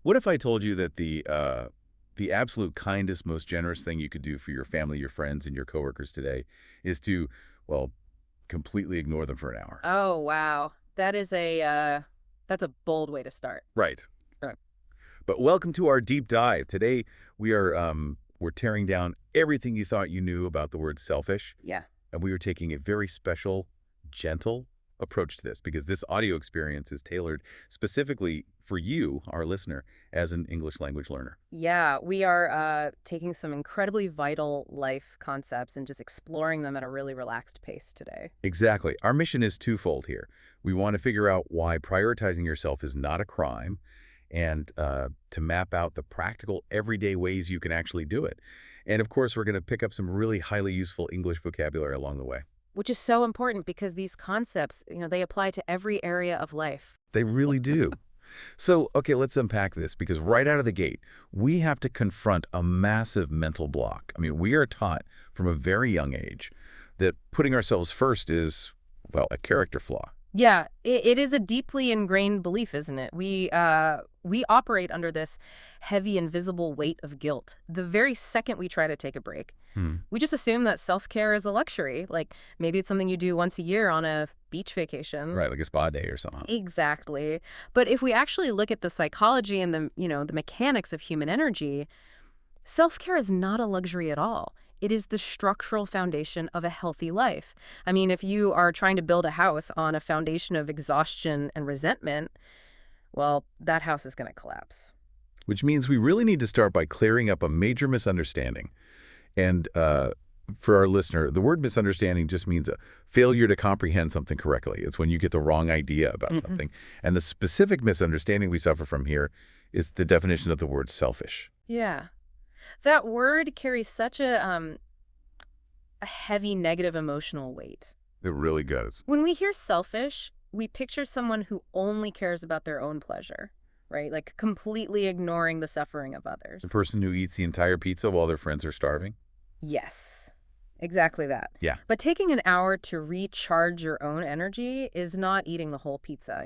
What if I told you that the absolute kindest, most generous thing you could do for your family, your friends, and your coworkers today is to, well, completely ignore them for an hour? Oh, wow. That's a bold way to start. Right. But welcome to our deep dive. Today we're tearing down everything you thought you knew about the word selfish, Yeah. and we are taking a very special, gentle approach to this because this audio experience is tailored specifically for you, our listener, as an English language learner. Yeah, we are taking some incredibly vital life concepts and just exploring them at a really relaxed pace today. Exactly. Our mission is twofold here. We want to figure out why prioritizing yourself is not a crime and to map out the practical, everyday ways you can actually do it. And of course, we're going to pick up some really highly useful English vocabulary along the way. Which is so important because these concepts, they apply to every area of life. They really do. So, okay, let's unpack this because right out of the gate, we have to confront a massive mental block. I mean, we are taught from a very young age that putting ourselves first is, well, a character flaw. Yeah, it is a deeply ingrained belief, isn't it? We operate under this heavy, invisible weight of guilt. The very second we try to take a break, Hmm. we just assume that self-care is a luxury. Like maybe it's something you do once a year on a beach vacation. Right, like a spa day or something. Exactly. But if we actually look at the psychology and the mechanics of human energy, self-care is not a luxury at all. It is the structural foundation of a healthy life. I mean, if you are trying to build a house on a foundation of exhaustion and resentment, well, that house is going to collapse. Which means we really need to start by clearing up a major misunderstanding. And for our listener, the word misunderstanding just means a failure to comprehend something correctly. It's when you get the wrong idea about Hmm. something. And the specific misunderstanding we suffer from here is the definition of the word selfish. Yeah. That word carries such a heavy negative emotional weight. It really does. When we hear selfish, we picture someone who only cares about their own pleasure, right? Like completely ignoring the suffering of others. The person who eats the entire pizza while their friends are starving? Yes, exactly that. Yeah. But taking an hour to recharge your own energy is not eating the whole pizza.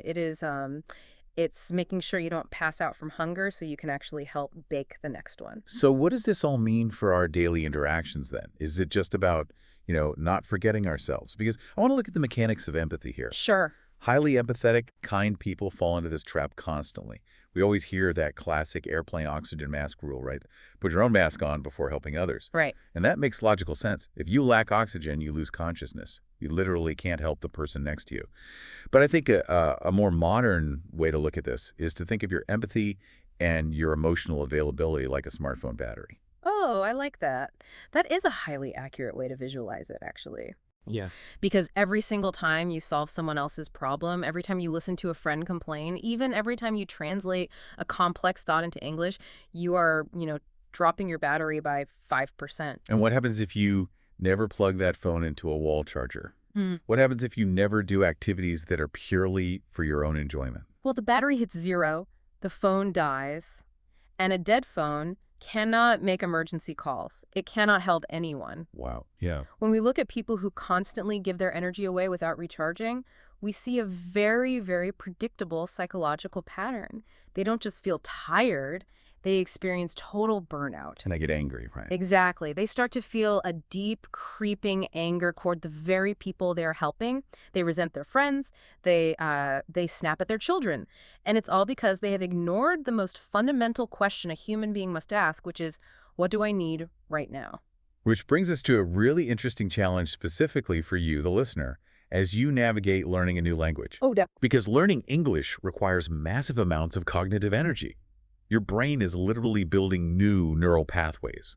It's making sure you don't pass out from hunger so you can actually help bake the next one. So what does this all mean for our daily interactions then? Is it just about, not forgetting ourselves? Because I want to look at the mechanics of empathy here. Sure. Highly empathetic, kind people fall into this trap constantly. We always hear that classic airplane oxygen mask rule, right? Put your own mask on before helping others. Right. And that makes logical sense. If you lack oxygen, you lose consciousness. You literally can't help the person next to you. But I think a more modern way to look at this is to think of your empathy and your emotional availability like a smartphone battery. Oh, I like that. That is a highly accurate way to visualize it, actually. Yeah. Because every single time you solve someone else's problem, every time you listen to a friend complain, even every time you translate a complex thought into English, you are, dropping your battery by 5%. And what happens if you never plug that phone into a wall charger? Hmm. What happens if you never do activities that are purely for your own enjoyment? Well, the battery hits zero, the phone dies, and a dead phone cannot make emergency calls. It cannot help anyone. Wow. Yeah. When we look at people who constantly give their energy away without recharging, we see a very, very predictable psychological pattern. They don't just feel tired, they experience total burnout. And I get angry, right? Exactly. They start to feel a deep, creeping anger toward the very people they're helping. They resent their friends. They snap at their children. And it's all because they have ignored the most fundamental question a human being must ask, which is, what do I need right now? Which brings us to a really interesting challenge specifically for you, the listener, as you navigate learning a new language. Oh, Because learning English requires massive amounts of cognitive energy. Your brain is literally building new neural pathways.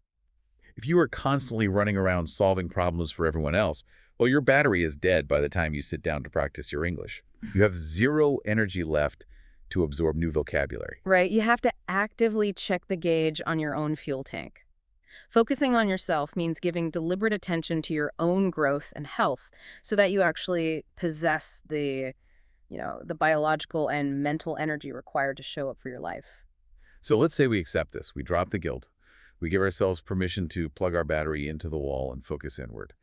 If you are constantly running around solving problems for everyone else, well, your battery is dead by the time you sit down to practice your English. You have zero energy left to absorb new vocabulary. right. You have to actively check the gauge on your own fuel tank. Focusing on yourself means giving deliberate attention to your own growth and health so that you actually possess the biological and mental energy required to show up for your life. So let's say we accept this. We drop the guilt. We give ourselves permission to plug our battery into the wall and focus inward.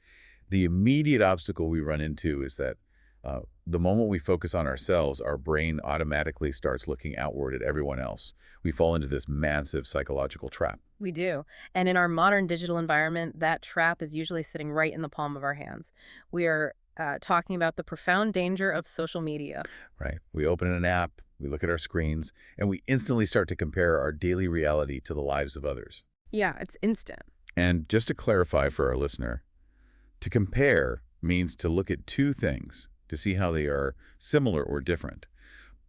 The immediate obstacle we run into is that The moment we focus on ourselves, our brain automatically starts looking outward at everyone else. We fall into this massive psychological trap. We do. And in our modern digital environment, that trap is usually sitting right in the palm of our hands. We are talking about the profound danger of social media. Right? We open an app, we look at our screens, and we instantly start to compare our daily reality to the lives of others. Yeah, it's instant. And just to clarify for our listener, to compare means to look at two things to see how they are similar or different.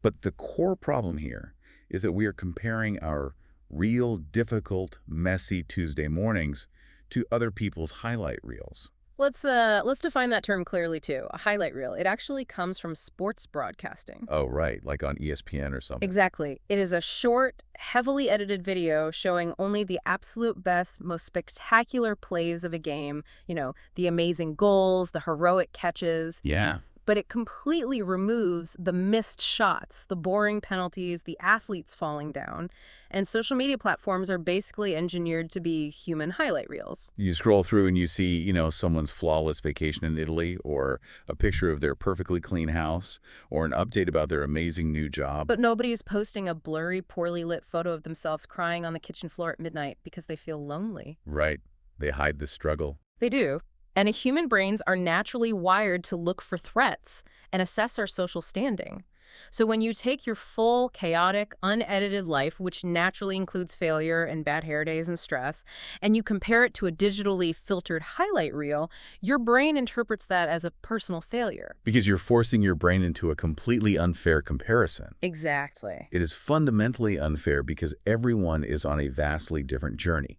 But the core problem here is that we are comparing our real, difficult, messy Tuesday mornings to other people's highlight reels. Let's define that term clearly too. A highlight reel. It actually comes from sports broadcasting. Oh, right, like on ESPN or something. Exactly. It is a short, heavily edited video showing only the absolute best, most spectacular plays of a game, the amazing goals, the heroic catches. Yeah. But it completely removes the missed shots, the boring penalties, the athletes falling down. And social media platforms are basically engineered to be human highlight reels. You scroll through and you see, someone's flawless vacation in Italy, or a picture of their perfectly clean house, or an update about their amazing new job. But nobody's posting a blurry, poorly lit photo of themselves crying on the kitchen floor at midnight because they feel lonely. Right. They hide the struggle. They do. And human brains are naturally wired to look for threats and assess our social standing. So when you take your full, chaotic, unedited life, which naturally includes failure and bad hair days and stress, and you compare it to a digitally filtered highlight reel, your brain interprets that as a personal failure. Because you're forcing your brain into a completely unfair comparison. Exactly. It is fundamentally unfair because everyone is on a vastly different journey.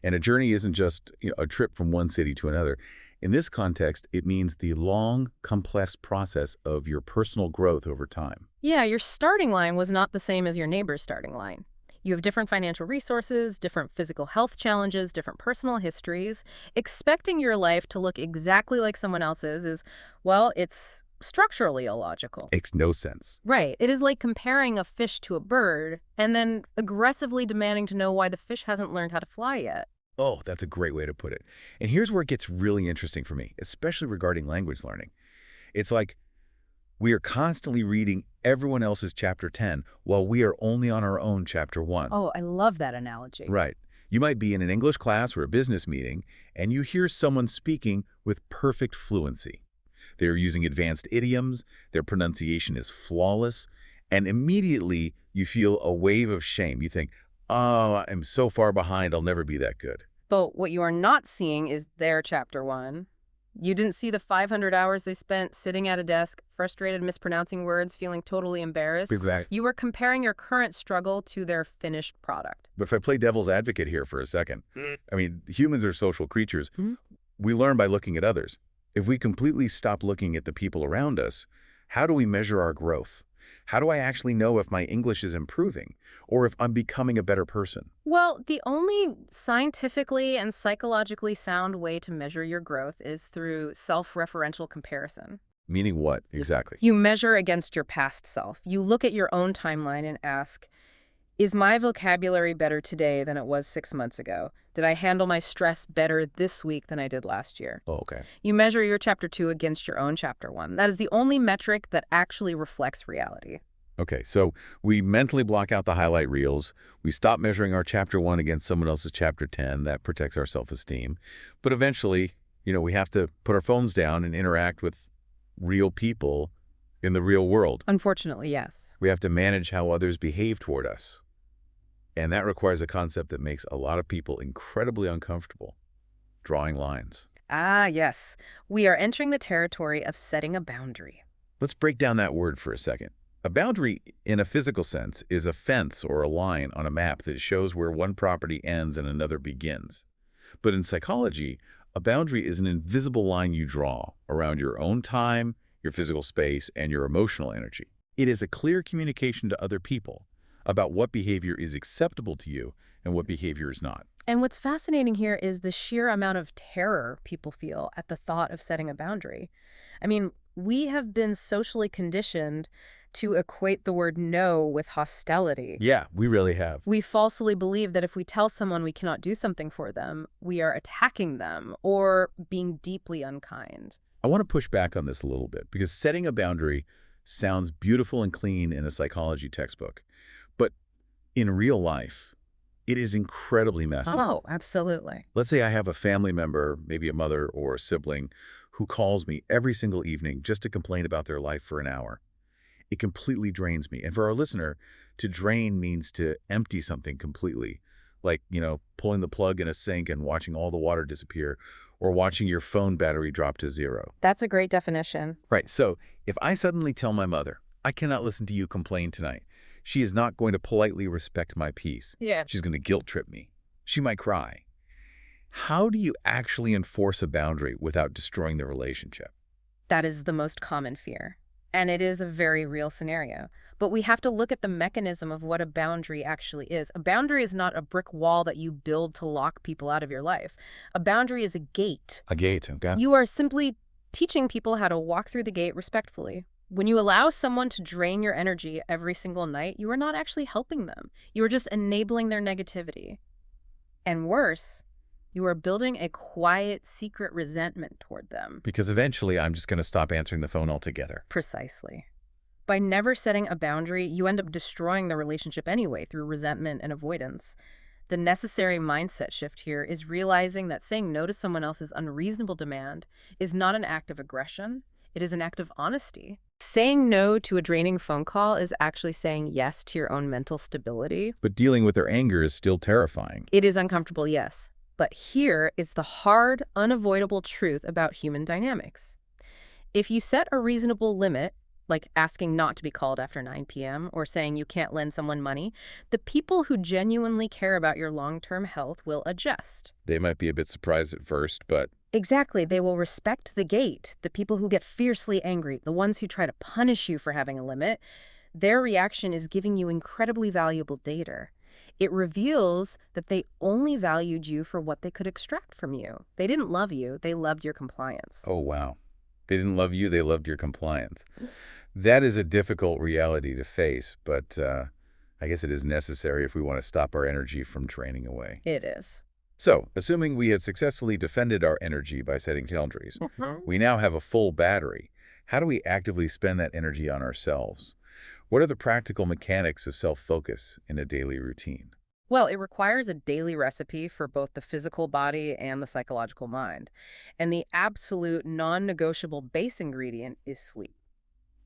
And a journey isn't just a trip from one city to another. In this context, it means the long, complex process of your personal growth over time. Yeah, your starting line was not the same as your neighbor's starting line. You have different financial resources, different physical health challenges, different personal histories. Expecting your life to look exactly like someone else's is, well, it's structurally illogical. Makes no sense. Right. It is like comparing a fish to a bird and then aggressively demanding to know why the fish hasn't learned how to fly yet. Oh, that's a great way to put it. And here's where it gets really interesting for me, especially regarding language learning. It's like we are constantly reading everyone else's chapter 10 while we are only on our own chapter 1. Oh, I love that analogy. Right. You might be in an English class or a business meeting, and you hear someone speaking with perfect fluency. They're using advanced idioms, their pronunciation is flawless, and immediately you feel a wave of shame. You think, oh, I'm so far behind, I'll never be that good. But what you are not seeing is their chapter 1. You didn't see the 500 hours they spent sitting at a desk, frustrated, mispronouncing words, feeling totally embarrassed. Exactly. You were comparing your current struggle to their finished product. But if I play devil's advocate here for a second, humans are social creatures. We learn by looking at others. If we completely stop looking at the people around us, how do we measure our growth? How do I actually know if my English is improving or if I'm becoming a better person? Well, the only scientifically and psychologically sound way to measure your growth is through self-referential comparison. Meaning what, exactly? You measure against your past self. You look at your own timeline and ask, is my vocabulary better today than it was 6 months ago? Did I handle my stress better this week than I did last year? Oh, okay. You measure your chapter 2 against your own chapter 1. That is the only metric that actually reflects reality. Okay, so we mentally block out the highlight reels. We stop measuring our chapter 1 against someone else's chapter 10. That protects our self-esteem. But eventually, we have to put our phones down and interact with real people in the real world. Unfortunately, yes. We have to manage how others behave toward us. And that requires a concept that makes a lot of people incredibly uncomfortable: drawing lines. Ah, yes. We are entering the territory of setting a boundary. Let's break down that word for a second. A boundary, in a physical sense, is a fence or a line on a map that shows where one property ends and another begins. But in psychology, a boundary is an invisible line you draw around your own time, your physical space, and your emotional energy. It is a clear communication to other people about what behavior is acceptable to you and what behavior is not. And what's fascinating here is the sheer amount of terror people feel at the thought of setting a boundary. I mean, we have been socially conditioned to equate the word no with hostility. Yeah, we really have. We falsely believe that if we tell someone we cannot do something for them, we are attacking them or being deeply unkind. I want to push back on this a little bit because setting a boundary sounds beautiful and clean in a psychology textbook. But in real life, it is incredibly messy. Oh, absolutely. Let's say I have a family member, maybe a mother or a sibling, who calls me every single evening just to complain about their life for an hour. It completely drains me. And for our listener, to drain means to empty something completely, like, pulling the plug in a sink and watching all the water disappear, or watching your phone battery drop to zero. That's a great definition. Right. So if I suddenly tell my mother, I cannot listen to you complain tonight, she is not going to politely respect my peace. Yeah. She's going to guilt trip me. She might cry. How do you actually enforce a boundary without destroying the relationship? That is the most common fear. And it is a very real scenario. But we have to look at the mechanism of what a boundary actually is. A boundary is not a brick wall that you build to lock people out of your life. A boundary is a gate. A gate, okay. You are simply teaching people how to walk through the gate respectfully. When you allow someone to drain your energy every single night, you are not actually helping them. You are just enabling their negativity. And worse, you are building a quiet, secret resentment toward them. Because eventually I'm just going to stop answering the phone altogether. Precisely. By never setting a boundary, you end up destroying the relationship anyway through resentment and avoidance. The necessary mindset shift here is realizing that saying no to someone else's unreasonable demand is not an act of aggression. It is an act of honesty. Saying no to a draining phone call is actually saying yes to your own mental stability. But dealing with their anger is still terrifying. It is uncomfortable, yes. But here is the hard, unavoidable truth about human dynamics. If you set a reasonable limit, like asking not to be called after 9 p.m. or saying you can't lend someone money, the people who genuinely care about your long-term health will adjust. They might be a bit surprised at first, but... Exactly. They will respect the gate. The people who get fiercely angry, the ones who try to punish you for having a limit, their reaction is giving you incredibly valuable data. It reveals that they only valued you for what they could extract from you. They didn't love you. They loved your compliance. Oh, wow. They didn't love you. They loved your compliance. That is a difficult reality to face, but I guess it is necessary if we want to stop our energy from draining away. It is. So, assuming we have successfully defended our energy by setting boundaries, we now have a full battery. How do we actively spend that energy on ourselves? What are the practical mechanics of self-focus in a daily routine? Well, it requires a daily recipe for both the physical body and the psychological mind. And the absolute non-negotiable base ingredient is sleep.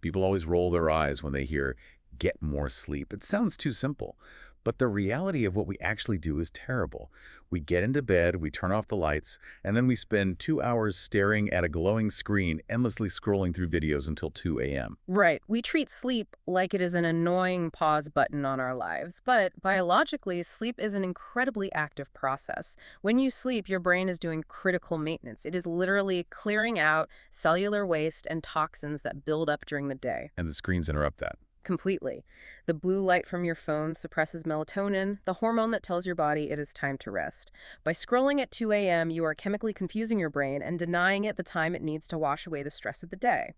People always roll their eyes when they hear, get more sleep. It sounds too simple. But the reality of what we actually do is terrible. We get into bed, we turn off the lights, and then we spend 2 hours staring at a glowing screen, endlessly scrolling through videos until 2 a.m. Right. We treat sleep like it is an annoying pause button on our lives. But biologically, sleep is an incredibly active process. When you sleep, your brain is doing critical maintenance. It is literally clearing out cellular waste and toxins that build up during the day. And the screens interrupt that. Completely. The blue light from your phone suppresses melatonin, the hormone that tells your body it is time to rest. By scrolling at 2 a.m., you are chemically confusing your brain and denying it the time it needs to wash away the stress of the day.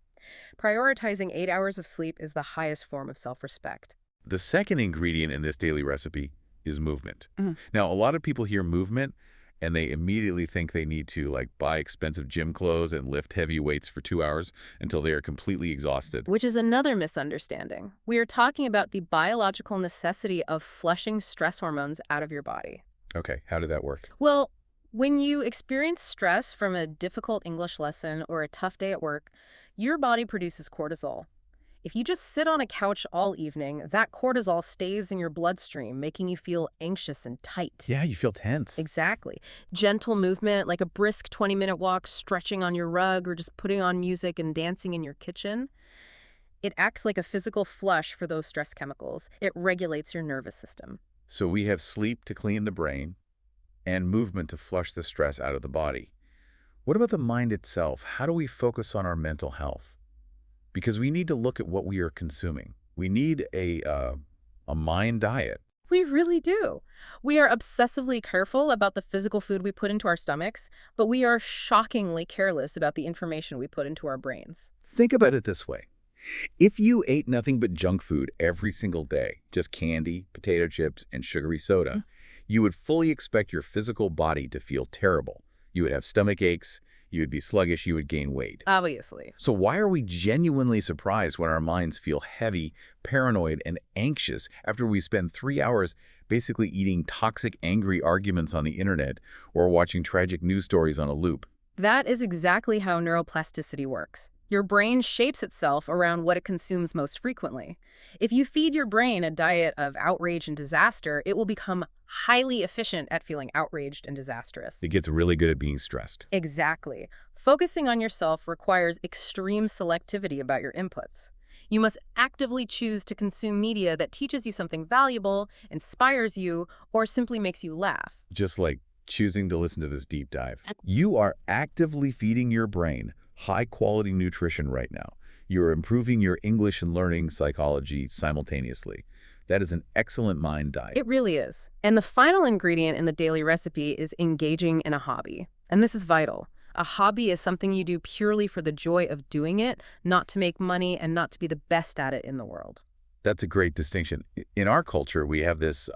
Prioritizing 8 hours of sleep is the highest form of self-respect. The second ingredient in this daily recipe is movement. Now, a lot of people hear movement and they immediately think they need to buy expensive gym clothes and lift heavy weights for 2 hours until they are completely exhausted. Which is another misunderstanding. We are talking about the biological necessity of flushing stress hormones out of your body. Okay, how did that work? Well, when you experience stress from a difficult English lesson or a tough day at work, your body produces cortisol. If you just sit on a couch all evening, that cortisol stays in your bloodstream, making you feel anxious and tight. Yeah, you feel tense. Exactly. Gentle movement, like a brisk 20-minute walk, stretching on your rug, or just putting on music and dancing in your kitchen, it acts like a physical flush for those stress chemicals. It regulates your nervous system. So we have sleep to clean the brain and movement to flush the stress out of the body. What about the mind itself? How do we focus on our mental health? Because we need to look at what we are consuming. We need a mind diet. We really do. We are obsessively careful about the physical food we put into our stomachs, but we are shockingly careless about the information we put into our brains. Think about it this way. If you ate nothing but junk food every single day, just candy, potato chips, and sugary soda, you would fully expect your physical body to feel terrible. You would have stomach aches, You would be sluggish, you would gain weight. Obviously. So why are we genuinely surprised when our minds feel heavy, paranoid, and anxious after we spend 3 hours basically eating toxic, angry arguments on the internet or watching tragic news stories on a loop? That is exactly how neuroplasticity works. Your brain shapes itself around what it consumes most frequently. If you feed your brain a diet of outrage and disaster, it will become highly efficient at feeling outraged and disastrous. It gets really good at being stressed. Exactly. Focusing on yourself requires extreme selectivity about your inputs. You must actively choose to consume media that teaches you something valuable, inspires you, or simply makes you laugh. Just like choosing to listen to this deep dive. You are actively feeding your brain high-quality nutrition right now. You're improving your English and learning psychology simultaneously. That is an excellent mind diet. It really is. And the final ingredient in the daily recipe is engaging in a hobby. And this is vital. A hobby is something you do purely for the joy of doing it, not to make money and not to be the best at it in the world. That's a great distinction. In our culture, we have this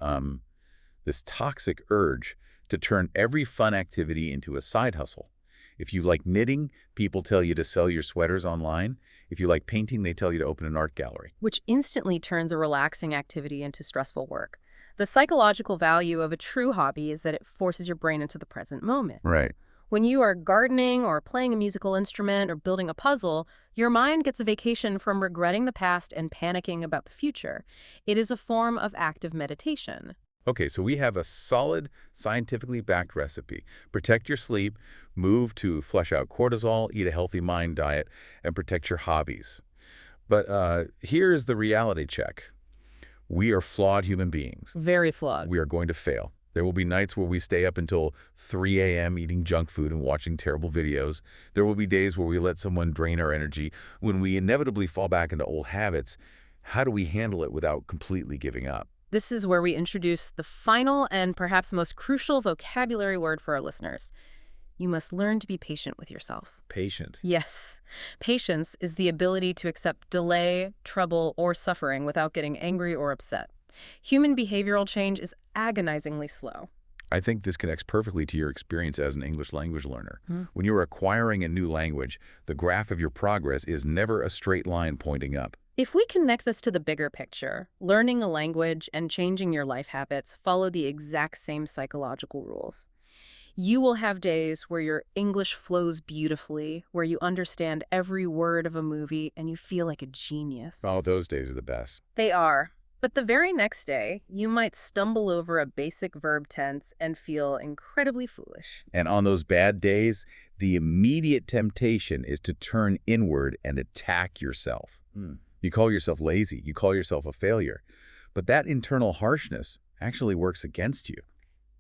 toxic urge to turn every fun activity into a side hustle. If you like knitting, people tell you to sell your sweaters online. If you like painting, they tell you to open an art gallery. Which instantly turns a relaxing activity into stressful work. The psychological value of a true hobby is that it forces your brain into the present moment. Right. When you are gardening or playing a musical instrument or building a puzzle, your mind gets a vacation from regretting the past and panicking about the future. It is a form of active meditation. Okay, so we have a solid, scientifically backed recipe. Protect your sleep, move to flush out cortisol, eat a healthy mind diet, and protect your hobbies. But here's the reality check. We are flawed human beings. Very flawed. We are going to fail. There will be nights where we stay up until 3 a.m. eating junk food and watching terrible videos. There will be days where we let someone drain our energy. When we inevitably fall back into old habits, how do we handle it without completely giving up? This is where we introduce the final and perhaps most crucial vocabulary word for our listeners. You must learn to be patient with yourself. Patient. Yes. Patience is the ability to accept delay, trouble, or suffering without getting angry or upset. Human behavioral change is agonizingly slow. I think this connects perfectly to your experience as an English language learner. When you're acquiring a new language, the graph of your progress is never a straight line pointing up. If we connect this to the bigger picture, learning a language and changing your life habits follow the exact same psychological rules. You will have days where your English flows beautifully, where you understand every word of a movie and you feel like a genius. Oh, those days are the best. They are. But the very next day, you might stumble over a basic verb tense and feel incredibly foolish. And on those bad days, the immediate temptation is to turn inward and attack yourself. You call yourself lazy, you call yourself a failure. But that internal harshness actually works against you.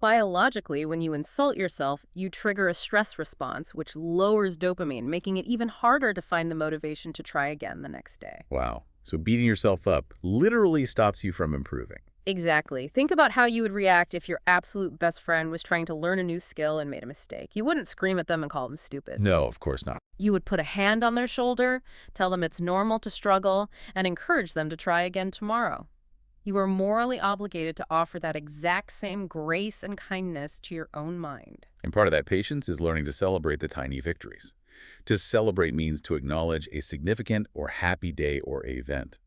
Biologically, when you insult yourself, you trigger a stress response, which lowers dopamine, making it even harder to find the motivation to try again the next day. Wow. So beating yourself up literally stops you from improving. Exactly. Think about how you would react if your absolute best friend was trying to learn a new skill and made a mistake. You wouldn't scream at them and call them stupid. No, of course not. You would put a hand on their shoulder, tell them it's normal to struggle, and encourage them to try again tomorrow. You are morally obligated to offer that exact same grace and kindness to your own mind. And part of that patience is learning to celebrate the tiny victories. To celebrate means to acknowledge a significant or happy day or event.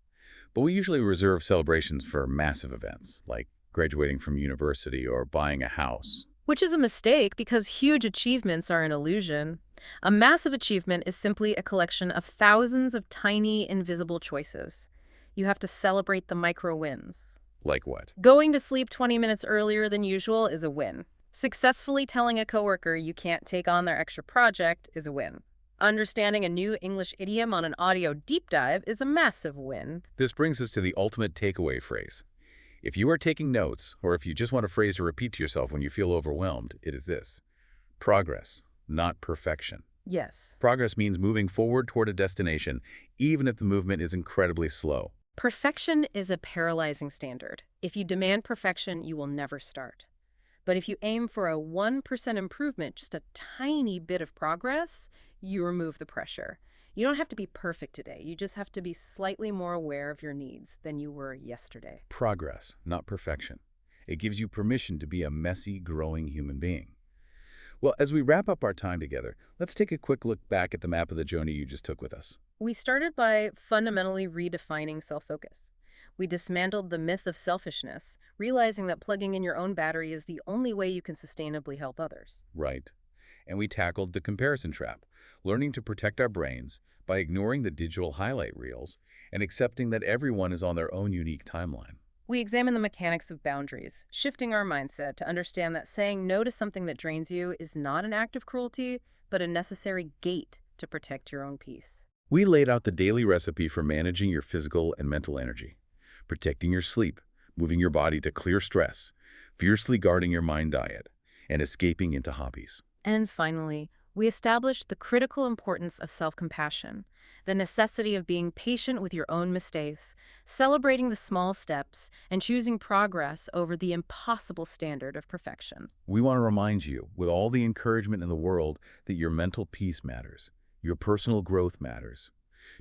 But we usually reserve celebrations for massive events, like graduating from university or buying a house. Which is a mistake because huge achievements are an illusion. A massive achievement is simply a collection of thousands of tiny, invisible choices. You have to celebrate the micro wins. Like what? Going to sleep 20 minutes earlier than usual is a win. Successfully telling a coworker you can't take on their extra project is a win. Understanding a new English idiom on an audio deep dive is a massive win. This brings us to the ultimate takeaway phrase. If you are taking notes, or if you just want a phrase to repeat to yourself when you feel overwhelmed, it is this: progress, not perfection. Yes. Progress means moving forward toward a destination, even if the movement is incredibly slow. Perfection is a paralyzing standard. If you demand perfection, you will never start. But if you aim for a 1% improvement, just a tiny bit of progress, you remove the pressure. You don't have to be perfect today. You just have to be slightly more aware of your needs than you were yesterday. Progress, not perfection. It gives you permission to be a messy, growing human being. Well, as we wrap up our time together, let's take a quick look back at the map of the journey you just took with us. We started by fundamentally redefining self-focus. We dismantled the myth of selfishness, realizing that plugging in your own battery is the only way you can sustainably help others. Right. And we tackled the comparison trap, learning to protect our brains by ignoring the digital highlight reels and accepting that everyone is on their own unique timeline. We examine the mechanics of boundaries, shifting our mindset to understand that saying no to something that drains you is not an act of cruelty, but a necessary gate to protect your own peace. We laid out the daily recipe for managing your physical and mental energy, protecting your sleep, moving your body to clear stress, fiercely guarding your mind diet, and escaping into hobbies. And finally, we established the critical importance of self-compassion, the necessity of being patient with your own mistakes, celebrating the small steps, and choosing progress over the impossible standard of perfection. We want to remind you, with all the encouragement in the world, that your mental peace matters. Your personal growth matters.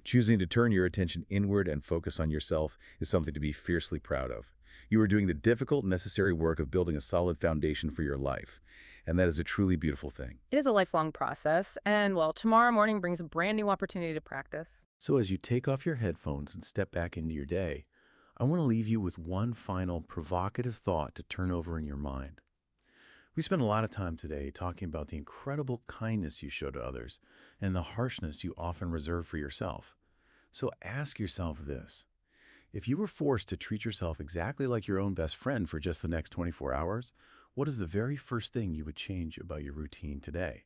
Choosing to turn your attention inward and focus on yourself is something to be fiercely proud of. You are doing the difficult, necessary work of building a solid foundation for your life, and that is a truly beautiful thing. It is a lifelong process, and well, tomorrow morning brings a brand new opportunity to practice. So as you take off your headphones and step back into your day, I want to leave you with one final provocative thought to turn over in your mind. We spent a lot of time today talking about the incredible kindness you show to others and the harshness you often reserve for yourself. So ask yourself this. If you were forced to treat yourself exactly like your own best friend for just the next 24 hours, what is the very first thing you would change about your routine today?